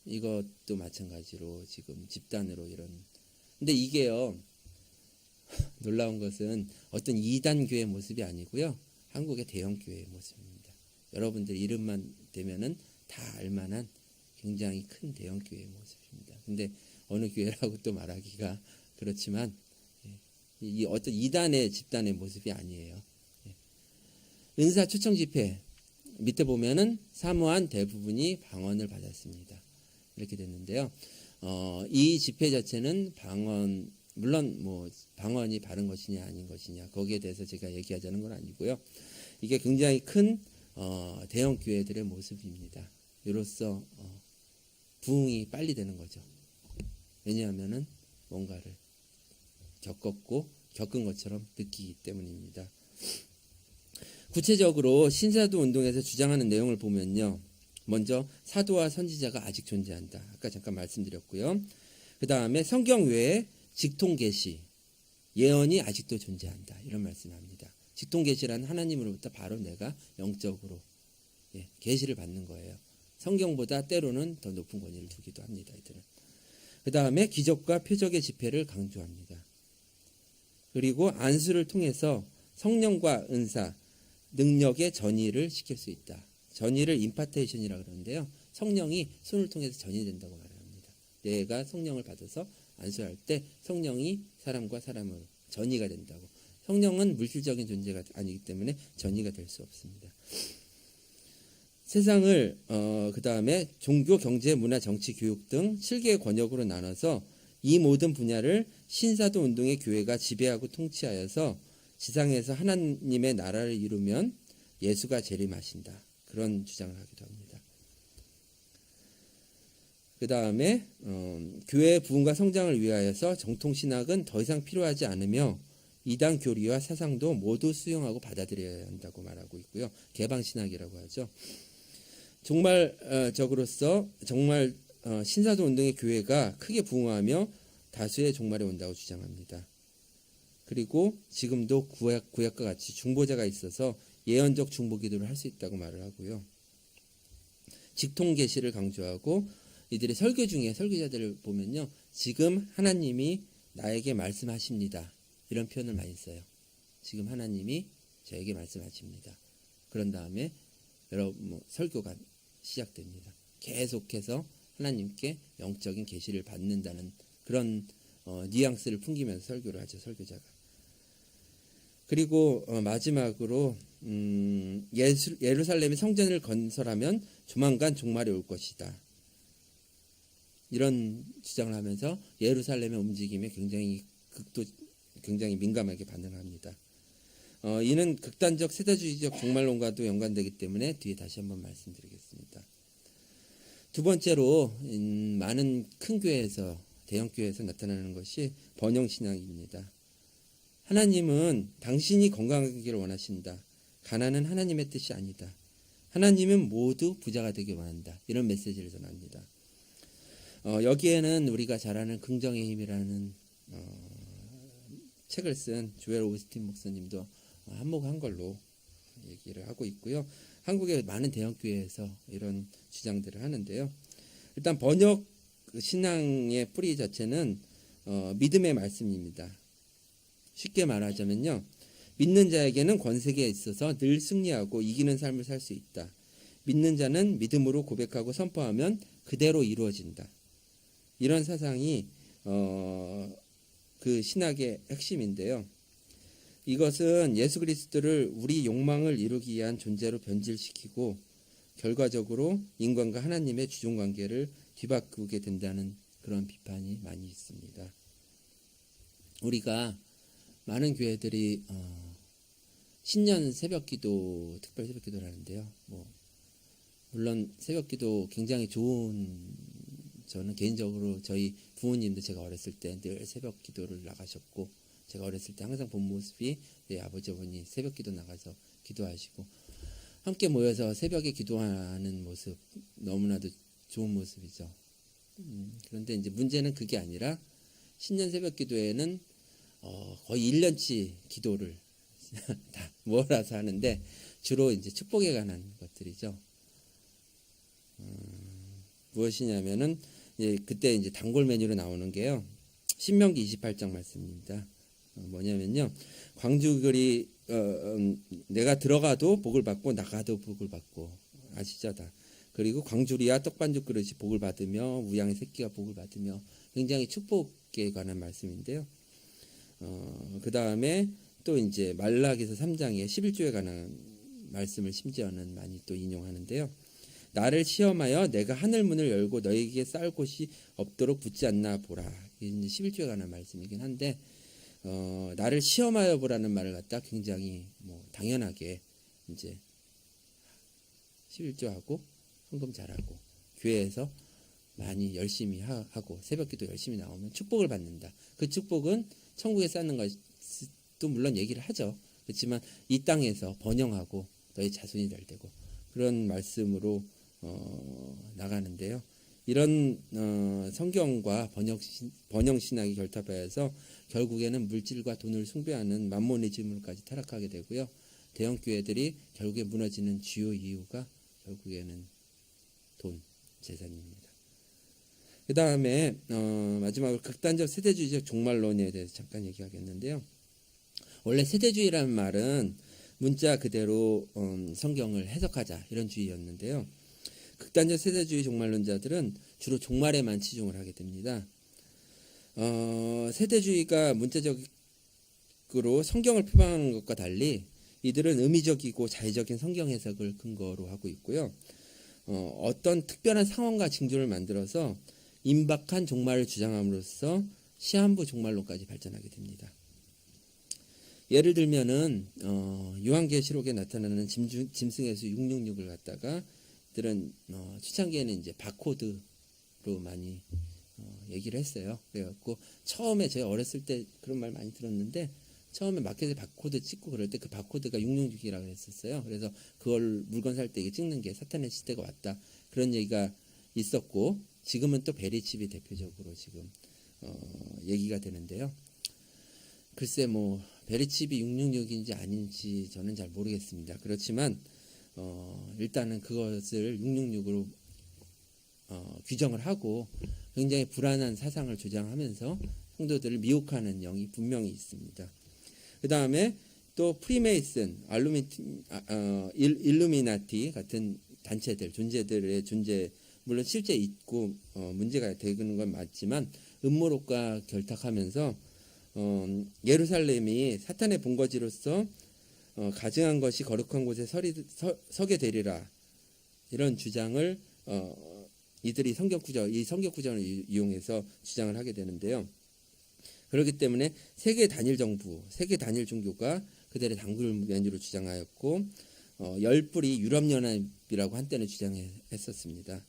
이것도 마찬가지로 지금 집단으로 이런. 근데 이게요. 놀라운 것은 어떤 이단 교회 모습이 아니고요. 한국의 대형 교회의 모습입니다. 여러분들 이름만 되면은 다 알만한 굉장히 큰 대형 교회의 모습입니다. 근데 어느 교회라고 또 말하기가 그렇지만 이 어떤 이단의 집단의 모습이 아니에요. 은사 초청 집회 밑에 보면은 사모한 대부분이 방언을 받았습니다. 이렇게 됐는데요. 이 집회 자체는 방언, 물론 뭐 방언이 바른 것이냐 아닌 것이냐 거기에 대해서 제가 얘기하자는 건 아니고요. 이게 굉장히 큰 대형 교회들의 모습입니다. 이로써 부흥이 빨리 되는 거죠. 왜냐하면은 뭔가를 겪은 것처럼 느끼기 때문입니다. 구체적으로 신사도 운동에서 주장하는 내용을 보면요. 먼저 사도와 선지자가 아직 존재한다. 아까 잠깐 말씀드렸고요. 그 다음에 성경 외에 직통 계시, 예언이 아직도 존재한다. 이런 말씀을 합니다. 직통 계시란 하나님으로부터 바로 내가 영적으로 계시를 받는 거예요. 성경보다 때로는 더 높은 권위를 두기도 합니다. 이들은. 그 다음에 기적과 표적의 집회를 강조합니다. 그리고 안수를 통해서 성령과 은사, 능력의 전이를 시킬 수 있다. 전이를 임파테이션이라고 그러는데요. 성령이 손을 통해서 전이된다고 말합니다. 내가 성령을 받아서 안수할 때 성령이 사람과 사람으로 전이가 된다고. 성령은 물질적인 존재가 아니기 때문에 전이가 될 수 없습니다. 세상을 그 다음에 종교, 경제, 문화, 정치, 교육 등 7개의 권역으로 나눠서 이 모든 분야를 신사도 운동의 교회가 지배하고 통치하여서 지상에서 하나님의 나라를 이루면 예수가 재림하신다. 그런 주장을 하기도 합니다. 그 다음에 교회의 부흥과 성장을 위하여서 정통신학은 더 이상 필요하지 않으며 이단 교리와 사상도 모두 수용하고 받아들여야 한다고 말하고 있고요. 개방신학이라고 하죠. 종말적으로서 정말 신사도 운동의 교회가 크게 부흥하며 다수의 종말에 온다고 주장합니다. 그리고 지금도 구약과 같이 중보자가 있어서 예언적 중보기도를 할 수 있다고 말을 하고요. 직통 계시를 강조하고 이들의 설교 중에 설교자들을 보면요. 지금 하나님이 나에게 말씀하십니다. 이런 표현을 많이 써요. 지금 하나님이 저에게 말씀하십니다. 그런 다음에 여러분 설교가 시작됩니다. 계속해서 하나님께 영적인 계시를 받는다는 그런 뉘앙스를 풍기면서 설교를 하죠. 설교자가. 그리고 마지막으로 예루살렘의 성전을 건설하면 조만간 종말이 올 것이다. 이런 주장을 하면서 예루살렘의 움직임에 굉장히 민감하게 반응합니다. 이는 극단적 세대주의적 종말론과도 연관되기 때문에 뒤에 다시 한번 말씀드리겠습니다. 두 번째로 많은 큰 교회에서 대형 교회에서 나타나는 것이 번영신앙입니다. 하나님은 당신이 건강하기를 원하신다. 가난은 하나님의 뜻이 아니다. 하나님은 모두 부자가 되길 원한다. 이런 메시지를 전합니다. 여기에는 우리가 잘 아는 긍정의 힘이라는 책을 쓴 조엘 오스틴 목사님도 한몫한 걸로 얘기를 하고 있고요. 한국의 많은 대형 교회에서 이런 주장들을 하는데요. 일단 번역 신앙의 뿌리 자체는 믿음의 말씀입니다. 쉽게 말하자면요. 믿는 자에게는 권세가 있어서 늘 승리하고 이기는 삶을 살 수 있다. 믿는 자는 믿음으로 고백하고 선포하면 그대로 이루어진다. 이런 사상이 그 신학의 핵심인데요. 이것은 예수 그리스도를 우리 욕망을 이루기 위한 존재로 변질시키고 결과적으로 인간과 하나님의 주종 관계를 뒤바꾸게 된다는 그런 비판이 많이 있습니다. 우리가 많은 교회들이 신년 새벽기도, 특별 새벽기도를 하는데요. 물론 새벽기도 굉장히 저는 개인적으로 저희 부모님도 제가 어렸을 때 늘 새벽기도를 나가셨고, 제가 어렸을 때 항상 본 모습이 아버지 어머니 새벽기도 나가서 기도하시고 함께 모여서 새벽에 기도하는 모습 너무나도 좋은 모습이죠. 그런데 이제 문제는 그게 아니라 신년 새벽기도에는 거의 1년치 기도를 다 모아서 하는데 주로 이제 축복에 관한 것들이죠. 무엇이냐면은 그때 이제 단골 메뉴로 나오는 게요. 신명기 28장 말씀입니다. 뭐냐면요. 광주글이 내가 들어가도 복을 받고 나가도 복을 받고 아시죠 다. 그리고 광주리와 떡반죽 그릇이 복을 받으며 우양의 새끼가 복을 받으며 굉장히 축복에 관한 말씀인데요. 그 다음에 또 이제 말라기서 3장에 11조에 관한 말씀을 심지어는 많이 또 인용하는데요. 나를 시험하여 내가 하늘문을 열고 너에게 쌓을 곳이 없도록 붙지 않나 보라. 이게 11조에 관한 말씀이긴 한데 나를 시험하여 보라는 말을 갖다 굉장히 당연하게 이제 11조하고 헌금 잘하고 교회에서 많이 열심히 하고 새벽기도 열심히 나오면 축복을 받는다. 그 축복은 천국에 쌓는 것도 물론 얘기를 하죠. 그렇지만 이 땅에서 번영하고 너희 자손이 잘 되고 그런 말씀으로 나가는데요. 이런 성경과 번영신학이 결합하여서 결국에는 물질과 돈을 숭배하는 만모니즘으로까지 타락하게 되고요. 대형교회들이 결국에 무너지는 주요 이유가 결국에는 돈, 재산입니다. 그 다음에 마지막으로 극단적 세대주의적 종말론에 대해서 잠깐 얘기하겠는데요. 원래 세대주의라는 말은 문자 그대로 성경을 해석하자 이런 주의였는데요. 극단적 세대주의 종말론자들은 주로 종말에만 치중을 하게 됩니다. 세대주의가 문자적으로 성경을 표방하는 것과 달리 이들은 의미적이고 자의적인 성경 해석을 근거로 하고 있고요. 어떤 특별한 상황과 징조를 만들어서 임박한 종말을 주장함으로써 시한부 종말론까지 발전하게 됩니다. 예를 들면은 요한계시록에 나타나는 짐승의 수 666을 갖다가 들은 초창기에는 이제 바코드로 많이 얘기를 했어요. 그래갖고 처음에 제가 어렸을 때 그런 말 많이 들었는데 처음에 마켓에 바코드 찍고 그럴 때 그 바코드가 666이라고 했었어요. 그래서 그걸 물건 살 때 이게 찍는 게 사탄의 시대가 왔다. 그런 얘기가 있었고 지금은 또 베리칩이 대표적으로 지금 얘기가 되는데요. 글쎄 베리칩이 666인지 아닌지 저는 잘 모르겠습니다. 그렇지만 일단은 그것을 666으로 규정을 하고 굉장히 불안한 사상을 조장하면서 성도들을 미혹하는 영이 분명히 있습니다. 그 다음에 또 프리메이슨, 일루미나티 같은 단체들, 존재들의 존재 물론 실제 있고 문제가 되는 건 맞지만 음모론과 결탁하면서 예루살렘이 사탄의 본거지로서 가증한 것이 거룩한 곳에 서게 되리라 이런 주장을 이들이 이 성경 구절을 이용해서 주장을 하게 되는데요. 그렇기 때문에 세계 단일 정부, 세계 단일 종교가 그들의 단골 메뉴로 주장하였고 열불이 유럽연합이라고 한때는 주장했었습니다.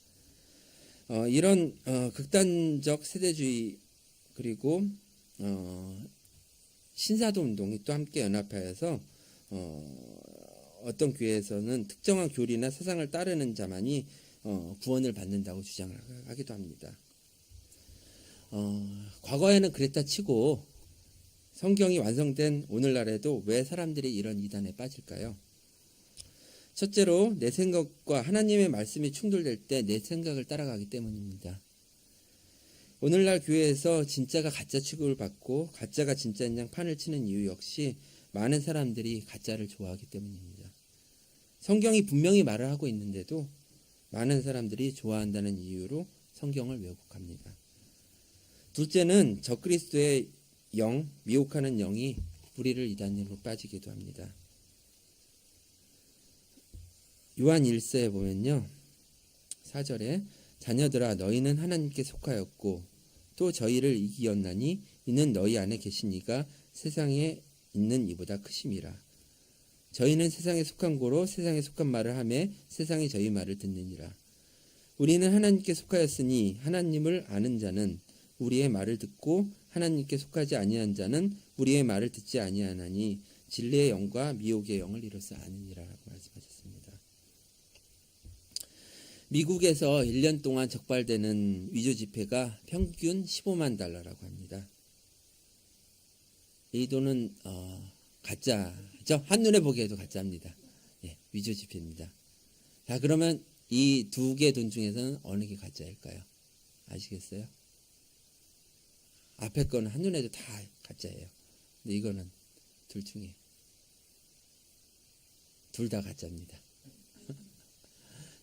이런 극단적 세대주의 그리고 신사도 운동이 또 함께 연합하여서 어떤 교회에서는 특정한 교리나 사상을 따르는 자만이 구원을 받는다고 주장을 하기도 합니다. 과거에는 그랬다 치고 성경이 완성된 오늘날에도 왜 사람들이 이런 이단에 빠질까요? 첫째로 내 생각과 하나님의 말씀이 충돌될 때 내 생각을 따라가기 때문입니다. 오늘날 교회에서 진짜가 가짜 취급을 받고 가짜가 진짜인 양 판을 치는 이유 역시 많은 사람들이 가짜를 좋아하기 때문입니다. 성경이 분명히 말을 하고 있는데도 많은 사람들이 좋아한다는 이유로 성경을 왜곡합니다. 둘째는 적그리스도의 영, 미혹하는 영이 우리를 이단으로 빠지기도 합니다. 요한 1서에 보면요. 4절에 자녀들아 너희는 하나님께 속하였고 또 저희를 이기었나니 이는 너희 안에 계신 이가 세상에 있는 이보다 크심이라. 저희는 세상에 속한 고로 세상에 속한 말을 하며 세상이 저희 말을 듣느니라. 우리는 하나님께 속하였으니 하나님을 아는 자는 우리의 말을 듣고 하나님께 속하지 아니한 자는 우리의 말을 듣지 아니하나니 진리의 영과 미혹의 영을 이로써 아느니라라고 말씀하셨습니다. 미국에서 1년 동안 적발되는 위조 지폐가 평균 15만 달러라고 합니다. 이 돈은 가짜죠. 한눈에 보기에도 가짜입니다. 예, 위조 지폐입니다. 자, 그러면 이 두 개 돈 중에서는 어느 게 가짜일까요? 아시겠어요? 앞에 거는 한눈에도 다 가짜예요. 근데 이거는 둘 중에 둘 다 가짜입니다.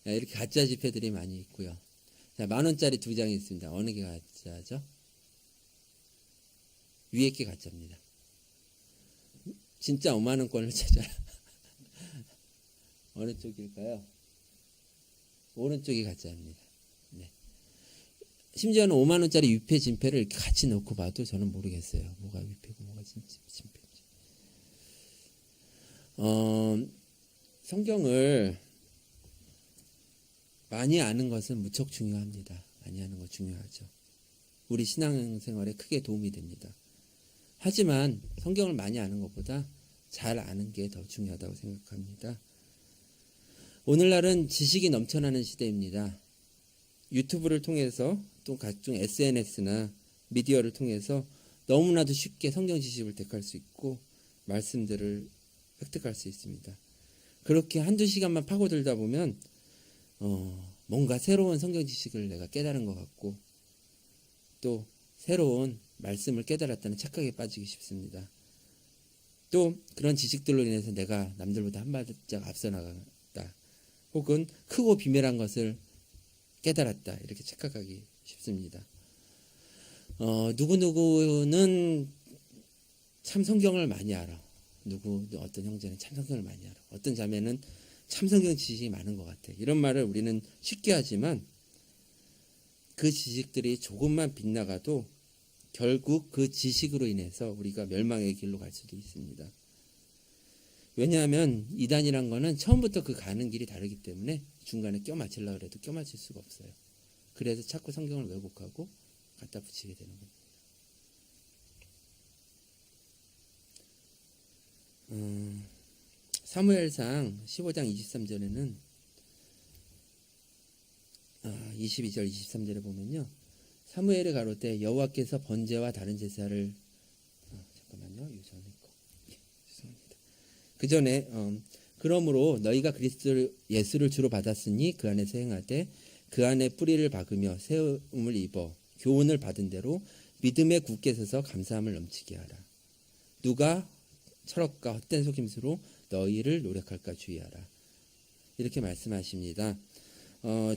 이렇게 가짜 지폐들이 많이 있고요. 자, 10,000원짜리 2장이 있습니다. 어느 게 가짜죠? 위에 게 가짜입니다. 진짜 50,000원권을 찾아라. 어느 쪽일까요? 오른쪽이 가짜입니다. 네. 심지어는 50,000원짜리 위패 진패를 이렇게 같이 넣고 봐도 저는 모르겠어요. 뭐가 위패고 뭐가 진패인지. 성경을 많이 아는 것은 무척 중요합니다. 많이 아는 거 중요하죠. 우리 신앙생활에 크게 도움이 됩니다. 하지만 성경을 많이 아는 것보다 잘 아는 게 더 중요하다고 생각합니다. 오늘날은 지식이 넘쳐나는 시대입니다. 유튜브를 통해서 또 각종 SNS나 미디어를 통해서 너무나도 쉽게 성경 지식을 획득할 수 있고 말씀들을 획득할 수 있습니다. 그렇게 한두 시간만 파고들다 보면 뭔가 새로운 성경 지식을 내가 깨달은 것 같고 또 새로운 말씀을 깨달았다는 착각에 빠지기 쉽습니다. 또 그런 지식들로 인해서 내가 남들보다 한 발짝 앞서 나간다. 혹은 크고 비밀한 것을 깨달았다. 이렇게 착각하기 쉽습니다. 누구누구는 참 성경을 많이 알아. 어떤 형제는 참 성경을 많이 알아. 어떤 자매는 참 성경 지식이 많은 것 같아. 이런 말을 우리는 쉽게 하지만 그 지식들이 조금만 빗나가도 결국 그 지식으로 인해서 우리가 멸망의 길로 갈 수도 있습니다. 왜냐하면 이단이란 거는 처음부터 그 가는 길이 다르기 때문에 중간에 껴맞추려고 해도 껴맞출 수가 없어요. 그래서 자꾸 성경을 왜곡하고 갖다 붙이게 되는 겁니다. 사무엘상 15장 23절에는 22절 23절에 보면요. 사무엘이 가로되 여호와께서 번제와 다른 제사를 잠깐만요. 전에 거. 죄송합니다. 그 전에 그러므로 너희가 그리스도 예수를 주로 받았으니 그 안에서 행하되 그 안에 뿌리를 박으며 세움을 입어 교훈을 받은 대로 믿음에 굳게 서서 감사함을 넘치게 하라. 누가 철학과 헛된 속임수로 너희를 노력할까 주의하라. 이렇게 말씀하십니다.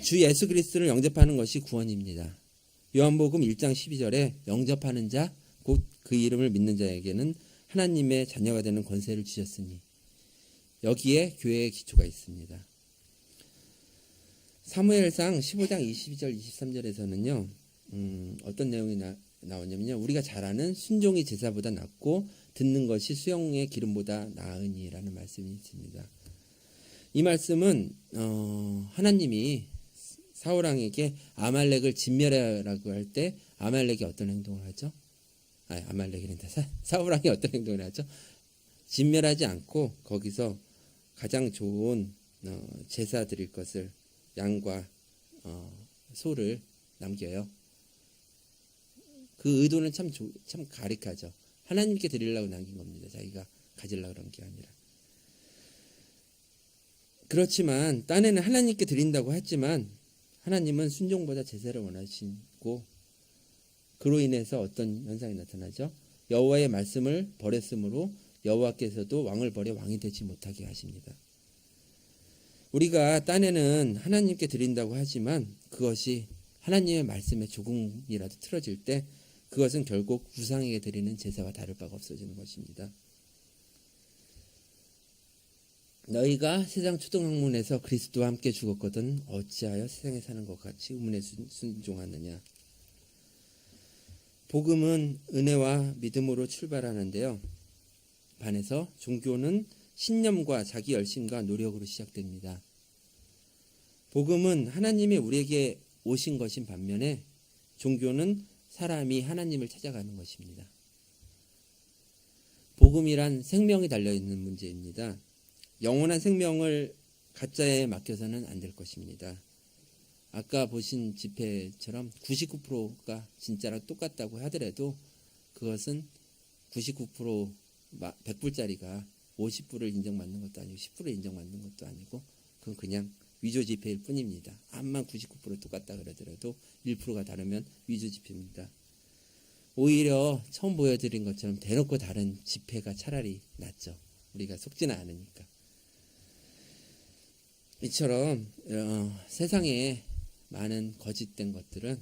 주 예수 그리스도를 영접하는 것이 구원입니다. 요한복음 1장 12절에 영접하는 자 곧 그 이름을 믿는 자에게는 하나님의 자녀가 되는 권세를 주셨으니 여기에 교회의 기초가 있습니다. 사무엘상 15장 22절 23절에서는요. 어떤 내용이 나오냐면요. 우리가 잘 아는 순종이 제사보다 낫고 듣는 것이 수영의 기름보다 나으니라는 말씀이 있습니다. 이 말씀은 하나님이 사울왕에게 아말렉을 진멸하라고 할 때 아말렉이 어떤 행동을 하죠? 아말렉이란다. 사울왕이 어떤 행동을 하죠? 진멸하지 않고 거기서 가장 좋은 제사 드릴 것을 양과 소를 남겨요. 그 의도는 참 가릭하죠. 하나님께 드리려고 남긴 겁니다. 자기가 가지려고 그런 게 아니라. 그렇지만 딴에는 하나님께 드린다고 했지만 하나님은 순종보다 제사를 원하시고 그로 인해서 어떤 현상이 나타나죠? 여호와의 말씀을 버렸으므로 여호와께서도 왕을 버려 왕이 되지 못하게 하십니다. 우리가 딴에는 하나님께 드린다고 하지만 그것이 하나님의 말씀에 조금이라도 틀어질 때 그것은 결국 우상에게 드리는 제사와 다를 바가 없어지는 것입니다. 너희가 세상 초등학문에서 그리스도와 함께 죽었거든 어찌하여 세상에 사는 것 같이 의문에 순종하느냐. 복음은 은혜와 믿음으로 출발하는데요. 반해서 종교는 신념과 자기 열심과 노력으로 시작됩니다. 복음은 하나님이 우리에게 오신 것인 반면에 종교는 사람이 하나님을 찾아가는 것입니다. 복음이란 생명이 달려있는 문제입니다. 영원한 생명을 가짜에 맡겨서는 안 될 것입니다. 아까 보신 지폐처럼 99%가 진짜랑 똑같다고 하더라도 그것은 99% 100불짜리가 50불을 인정받는 것도 아니고 10불을 인정받는 것도 아니고 그건 그냥 위조 지폐일 뿐입니다. 암만 99% 똑같다 그러더라도 1%가 다르면 위조 지폐입니다. 오히려 처음 보여드린 것처럼 대놓고 다른 지폐가 차라리 낫죠. 우리가 속지는 않으니까. 이처럼 세상에 많은 거짓된 것들은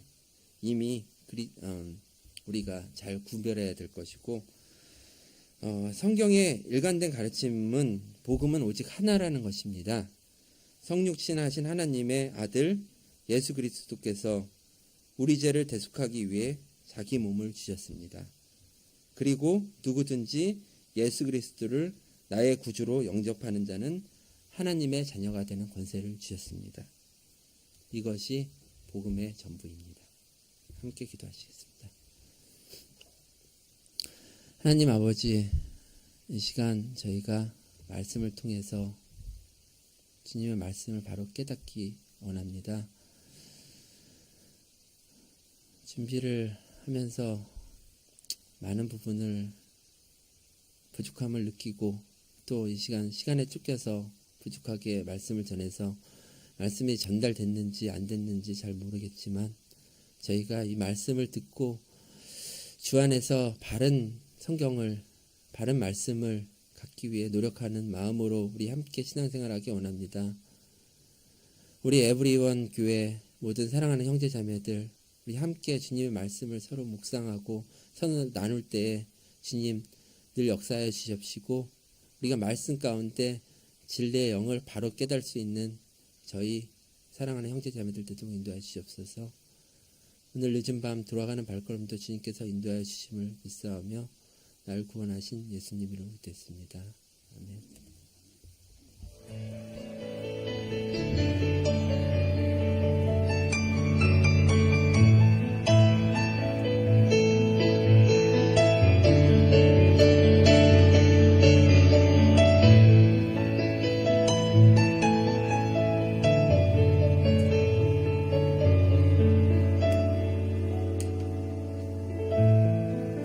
이미 우리가 잘 구별해야 될 것이고 성경의 일관된 가르침은 복음은 오직 하나라는 것입니다. 성육신하신 하나님의 아들 예수 그리스도께서 우리 죄를 대속하기 위해 자기 몸을 주셨습니다. 그리고 누구든지 예수 그리스도를 나의 구주로 영접하는 자는 하나님의 자녀가 되는 권세를 주셨습니다. 이것이 복음의 전부입니다. 함께 기도하시겠습니다. 하나님 아버지, 이 시간 저희가 말씀을 통해서 주님의 말씀을 바로 깨닫기 원합니다. 준비를 하면서 많은 부분을 부족함을 느끼고 또 이 시간에 쫓겨서 부족하게 말씀을 전해서 말씀이 전달됐는지 안 됐는지 잘 모르겠지만 저희가 이 말씀을 듣고 주 안에서 바른 성경을 바른 말씀을 갖기 위해 노력하는 마음으로 우리 함께 신앙생활하기 원합니다. 우리 에브리원 교회 모든 사랑하는 형제 자매들 우리 함께 주님의 말씀을 서로 묵상하고 서로 나눌 때에 주님 늘 역사해 주십시고 우리가 말씀 가운데 진리의 영을 바로 깨달을 수 있는 저희 사랑하는 형제 자매들 되도록 인도해 주시옵소서. 오늘 늦은 밤 돌아가는 발걸음도 주님께서 인도해 주심을 믿사오며 나를 구원하신 예수님 이름으로 됐습니다. 아멘.